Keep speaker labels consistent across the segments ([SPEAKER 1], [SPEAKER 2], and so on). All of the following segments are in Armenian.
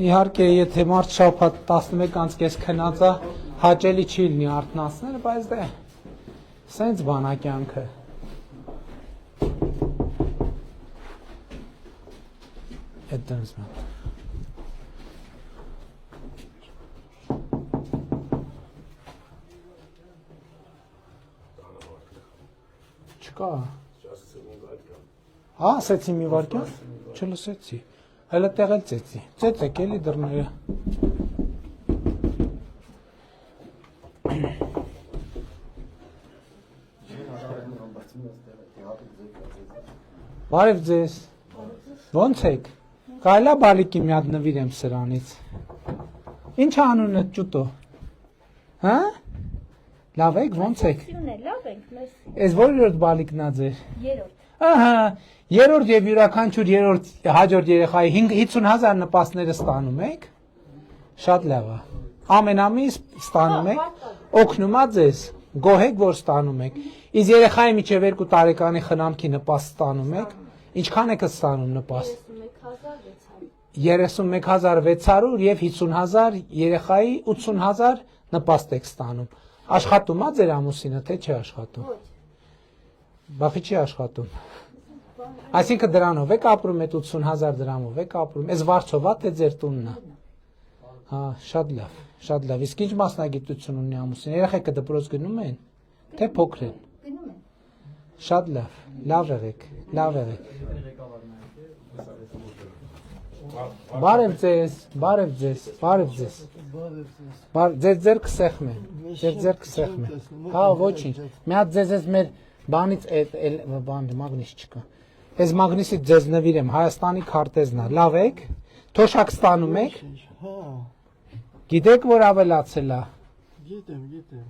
[SPEAKER 1] իհարկե եթե մարդ շաբաթ 11 անց կես քնած է հաճելի չի լինի արթնացնել, բայց դե սենց բան է կյանքը։ Այդ դրանց մոտ չկա։ Ասեցի մի վարքյան, չլսեցի։ Հələ տեղել ծեցի։ Ծեցեք էլի դռները։ Բարև ձեզ։ Ոնց եք։ Կարելի է բալիկի մի հատ նվիրեմ սրանից։ Ինչ անունը ճուտո։ Հա։ Լավ եք, ոնց եք։
[SPEAKER 2] Լավ ենք, մերսի։
[SPEAKER 1] Էս որերորդ բալիկն ա ձեր։
[SPEAKER 2] Երրորդ։
[SPEAKER 1] Ահա, երրորդ եւ յուրաքանչյուր երրորդ հաջորդ երեխայի 50,000 նպաստները ստանում եք։ Շատ լավ է։ Ամեն ամիս ստանում եք։ Օգնում է ձեզ։ Գոհ եք, որ ստանում եք։ Իսկ երեխայի միջև 2 տարեկանի խնամքի նպաստ ստանում եք։ Ինչքան եք ստանում նպաստ։ 31,600 եւ 50,000 երեխայի 80,000 նպաստ եք ստանում։ Աշխատում է ձեր ամուսինը, թե չի աշխատում։ Բախի չի աշխատում։ Այսինքն դրանով եք ապրում, այդ 80,000 դրամով եք ապրում։ Այս վարձով է թե ձեր տունն է։ Հա, շատ լավ, շատ լավ։ Իսկ ինչ մասնագիտություն ունի ամուսինը։ Երեխեքը դպրոց գնում են, թե փոքր են։
[SPEAKER 2] Գնում են։
[SPEAKER 1] Շատ լավ, լավ եղեք, լավ եղեք։ Բարև ձեզ, բարև ձեզ, բարև ձեզ։ Ձեր ձերքը սեղմ է, ձեր ձերքը սեղմ է։ Հա, ոչինչ։ Մի հատ ձեզ մեր բանից բան մագնիս չկա։ Այս մագնիսից ձեզ նվիրեմ, Հայաստանի քարտեզն է։ Լավ եք։ Թոշակ ստանում եք։
[SPEAKER 3] Հա,
[SPEAKER 1] Գիտեք, որ ավելացել է։
[SPEAKER 3] գիտեմ։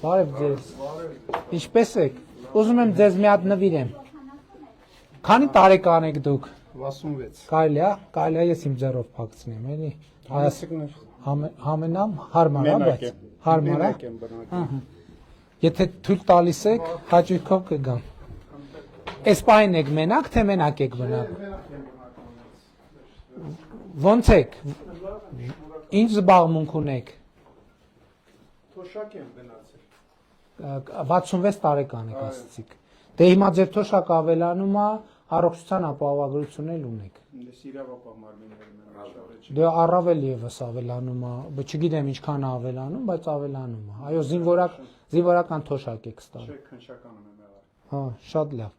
[SPEAKER 1] Բարև ձեզ։ Ինչպես եք։ Ուզում եմ ձեզ մի հատ նվիրեմ։ Քանի տարեկան եք դուք։
[SPEAKER 3] 66։
[SPEAKER 1] Կարելի է, կարելի է ես իմ ձեռով փակցնեմ, էլի։ Համենամ հարմար է, բայց հարմար է։ Ահա։ Եթե թույլ տալիս եք, հաճույքով կգամ։ Այս պահին եք մենակ, թե մենակ եք բնակ։ Ոնց եք։ Ինչ զբաղմունք ունեք։
[SPEAKER 3] Թոշակ եմ գնացել։
[SPEAKER 1] 66 տարեկան եք ասացիք։ Դե հիմա ձեր թոշակը ավելանում է, առողջության ապահովագրություն էլ ունեք։
[SPEAKER 3] Ես իրավապահ մարմիններում եմ աշխատել։
[SPEAKER 1] Դե առավել եւս ավելանում է, չգիտեմ ինչքան է ավելանում, բայց ավելանում է։ Այո, զինվորական թոշակ եք ստանում։
[SPEAKER 3] Չէ, քնչականում եմ եղել։
[SPEAKER 1] Հա, շատ լավ։